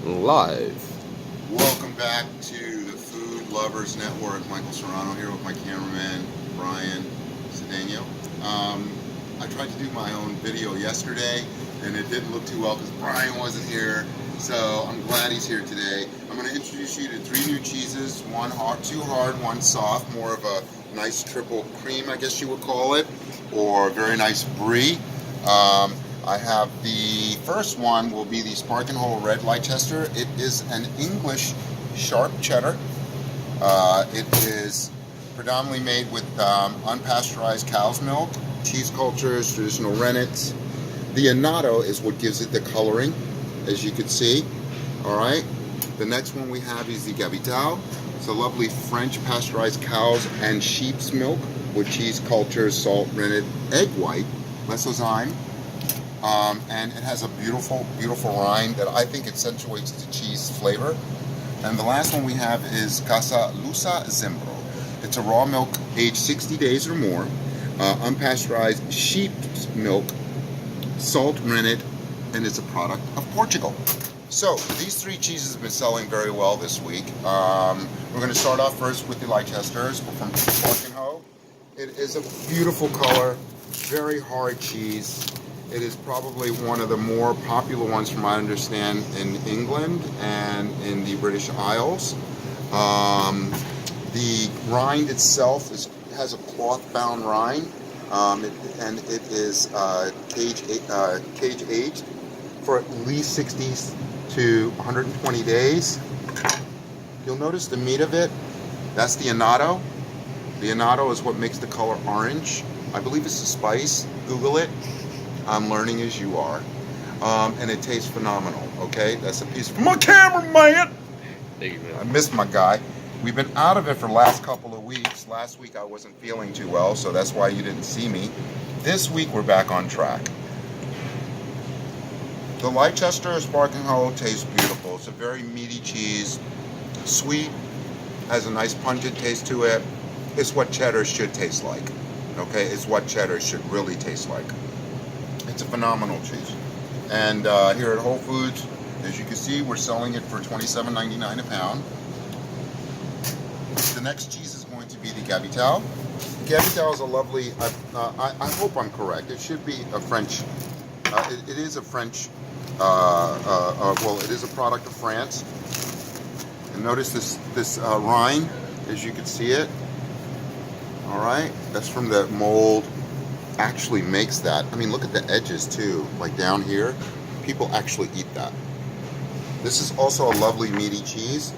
live. Welcome back to the Food Lovers Network. Michael Serrano here with my cameraman, Brian Cedeno. I tried to do my own video yesterday and it didn't look too well because Brian wasn't here. So I'm glad he's here today. I'm going to introduce you to 3 new cheeses, one hard, 2 hard, 1 soft, more of a nice triple cream, I guess you would call it, or very nice brie. I have the first one will be the SPARKENHOE Red Leicester. It is an English sharp cheddar. It is predominantly made with unpasteurized cow's milk, cheese cultures, traditional rennet. The annatto is what gives it the coloring, as you can see. All right. The next one we have is the GABIETOU. It's a lovely French pasteurized cow's and sheep's milk with cheese cultures, salt, rennet, egg white, lysozyme. And it has a beautiful, beautiful rind that I think accentuates the cheese flavor. And the last one we have is Casa Lusa Zimbro. It's a raw milk aged 60 days or more, unpasteurized sheep's milk, salt, rennet, and it's a product of Portugal. So these 3 cheeses have been selling very well this week. We're going to start off first with the Leicesters from SPARKENHOE. It is a beautiful color, very hard cheese. It is probably one of the more popular ones, from what I understand, in England and in the British Isles. The rind itself has a cloth-bound rind, and it is cage aged for at least 60 to 120 days. You'll notice the meat of it. That's the annatto. The annatto is what makes the color orange. I believe it's a spice. Google it. I'm learning as you are. And it tastes phenomenal, okay? That's a piece from my cameraman. Thank you, man. I missed my guy. We've been out of it for the last couple of weeks. Last week I wasn't feeling too well, so that's why you didn't see me. This week we're back on track. The Leicester SPARKENHOE tastes beautiful. It's a very meaty cheese, sweet, has a nice pungent taste to it. It's what cheddar should taste like, okay? It's what cheddar should really taste like. It's a phenomenal cheese. And here at Whole Foods, as you can see, we're selling it for $27.99 a pound. The next cheese is going to be the GABIETOU. GABIETOU is a lovely, I hope I'm correct, it should be a French, it is a French, well, it is a product of France. And notice this rind, as you can see it. All right, that's from the mold. Actually makes that. I mean, look at the edges too, like down here. People actually eat that. This is also a lovely meaty cheese.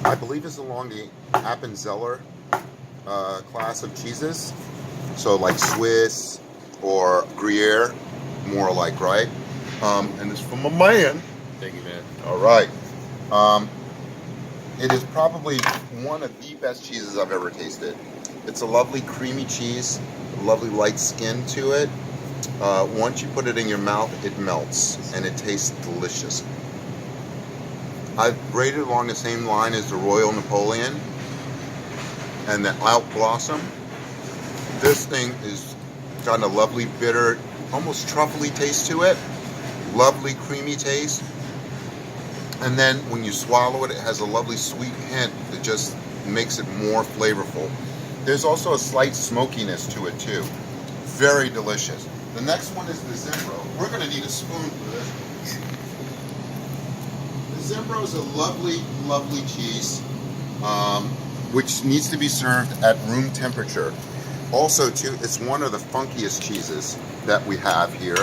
I believe it's along the Appenzeller class of cheeses. So like Swiss or Gruyere, more like, right? And it's from a man. Thank you, man. All right. It is probably one of the best cheeses I've ever tasted. It's a lovely creamy cheese, a lovely light skin to it. Once you put it in your mouth, it melts and it tastes delicious. I've rated along the same line as the Royal Napoleon and the Alp Blossom. This thing is got a lovely bitter, almost truffly taste to it. Lovely creamy taste. And then when you swallow it, it has a lovely sweet hint that just makes it more flavorful. There's also a slight smokiness to it too. Very delicious. The next one is the Zimbro. We're going to need a spoon for this. The Zimbro is a lovely, lovely cheese, which needs to be served at room temperature. Also too, it's one of the funkiest cheeses that we have here.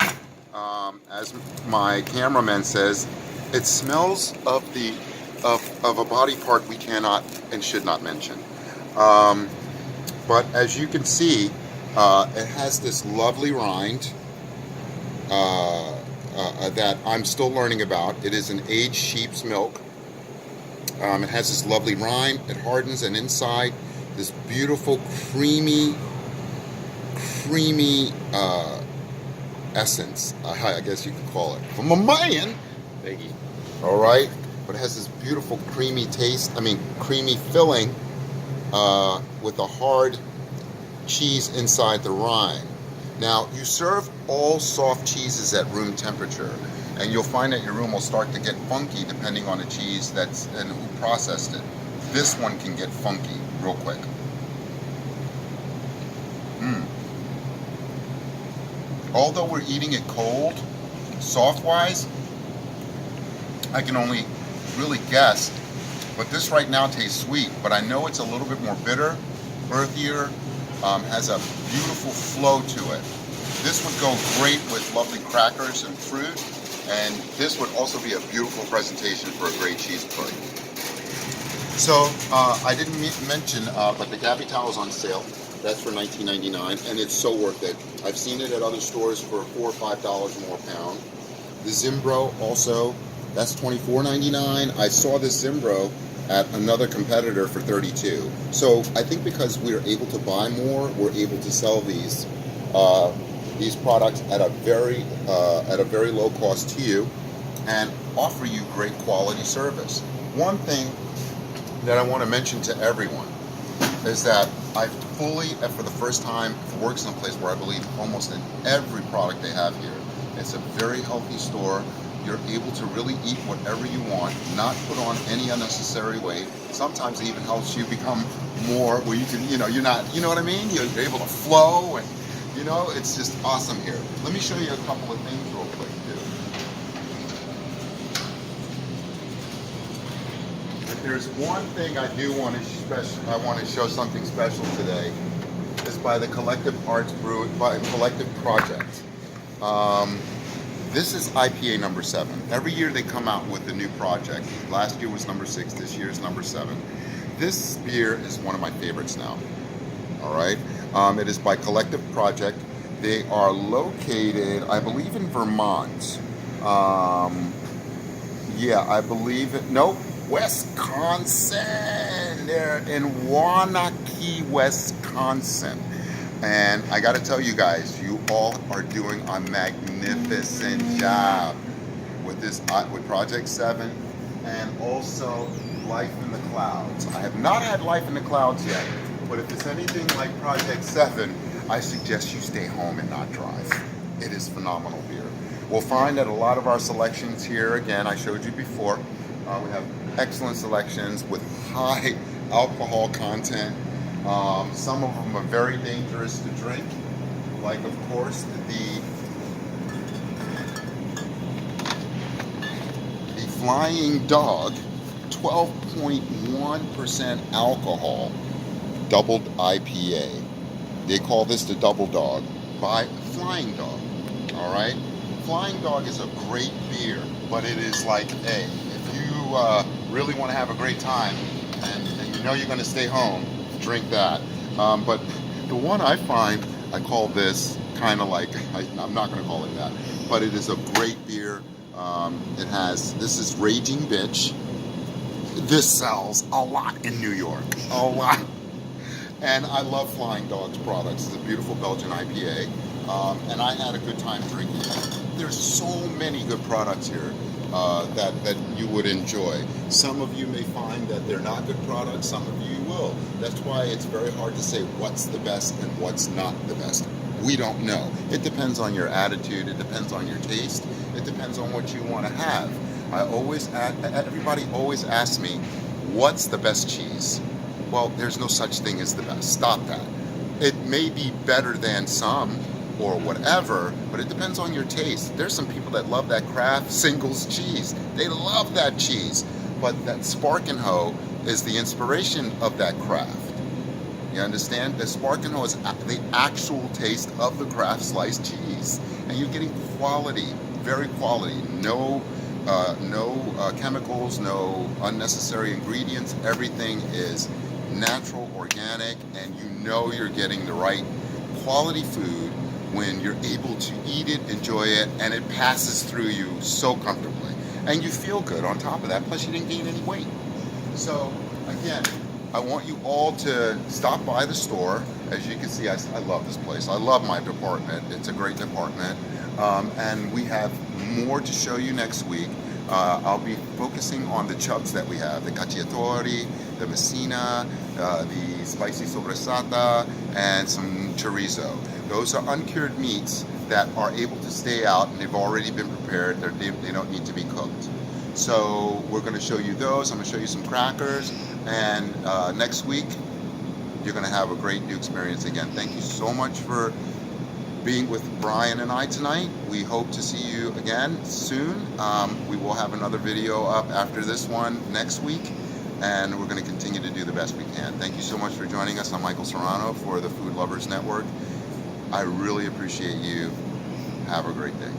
As my cameraman says, it smells of a body part we cannot and should not mention. But as you can see, it has this lovely rind that I'm still learning about. It is an aged sheep's milk. It has this lovely rind. It hardens, and inside this beautiful creamy essence, I guess you could call it, from a man. Thank you. All right, but it has this beautiful creamy taste. I mean, creamy filling. With a hard cheese inside the rind. Now, you serve all soft cheeses at room temperature. and you'll find that your room will start to get funky depending on the cheese that's and who processed it. This one can get funky real quick. Although we're eating it cold, soft-wise, I can only really guess, but this right now tastes sweet, but I know it's a little bit more bitter, earthier, has a beautiful flow to it. This would go great with lovely crackers and fruit, and this would also be a beautiful presentation for a great cheese curry. So I didn't mention, but the GABIETOU is on sale. That's for $19.99, and it's so worth it. I've seen it at other stores for $4 or $5 more a pound. The ZIMBRO also, that's $24.99. I saw this ZIMBRO at another competitor for $32. So I think because we're able to buy more, we're able to sell these products at a very low cost to you and offer you great quality service. One thing that I want to mention to everyone is that I fully, for the first time, works in a place where I believe almost in every product they have here. It's a very healthy store. You're able to really eat whatever you want, not put on any unnecessary weight. Sometimes it even helps you become more, where you can, you're not, you know what I mean? You're able to flow, and it's just awesome here. Let me show you a couple of things real quick too. If there's one thing I do want to I want to show something special today, is by the Collective Arts Brew, by Collective Project. This is IPA number 7. Every year they come out with a new project. Last year was number 6, this year is number 7. This beer is one of my favorites now. All right, it is by Collective Project. They are located, I believe, in Vermont. Yeah, I believe it. Nope, Wisconsin. They're in Waunakee, Wisconsin. And I got to tell you guys, you all are doing a magnificent job with this, with Project 7, and also Life in the Clouds. I have not had Life in the Clouds yet, but if it's anything like Project 7, I suggest you stay home and not drive. It is phenomenal beer. We'll find that a lot of our selections here, again, I showed you before, we have excellent selections with high alcohol content. Some of them are very dangerous to drink, like, of course, the Flying Dog, 12.1% alcohol, doubled IPA. They call this the Double Dog by Flying Dog. All right, Flying Dog is a great beer, but it is like, hey, if you really want to have a great time and you know you're going to stay home, drink that. But the one I find, I call this kind of like, I'm not going to call it that, but it is a great beer. This is Raging Bitch. This sells a lot in New York, a lot. And I love Flying Dog's products. It's a beautiful Belgian IPA, and I had a good time drinking it. There's so many good products here that you would enjoy. Some of you may find that they're not good products, some of you will. That's why it's very hard to say what's the best and what's not the best. We don't know. It depends on your attitude, it depends on your taste, it depends on what you want to have. Everybody always asks me, what's the best cheese? Well, there's no such thing as the best. Stop that. It may be better than some or whatever, but it depends on your taste. There's some people that love that Kraft singles cheese. They love that cheese. But that SPARKENHOE is the inspiration of that Kraft. You understand? The SPARKENHOE is the actual taste of the Kraft sliced cheese. And you're getting quality, very quality. No chemicals, no unnecessary ingredients. Everything is natural, organic, and you know you're getting the right quality food when you're able to eat it, enjoy it, and it passes through you so comfortably. And you feel good on top of that, plus you didn't gain any weight. So, again, I want you all to stop by the store. As you can see, I love this place. I love my department. It's a great department. And we have more to show you next week. I'll be focusing on the chubs that we have, the cacciatori, the messina, the spicy sopressata, and some chorizo. Those are uncured meats that are able to stay out and they've already been prepared. They don't need to be cooked. So we're going to show you those. I'm going to show you some crackers, and next week you're going to have a great new experience again. Thank you so much for being with Brian and I tonight. We hope to see you again soon. We will have another video up after this one next week, and we're going to continue to do the best we can. Thank you so much for joining us. I'm Michael Serrano for the Food Lovers Network. I really appreciate you. Have a great day.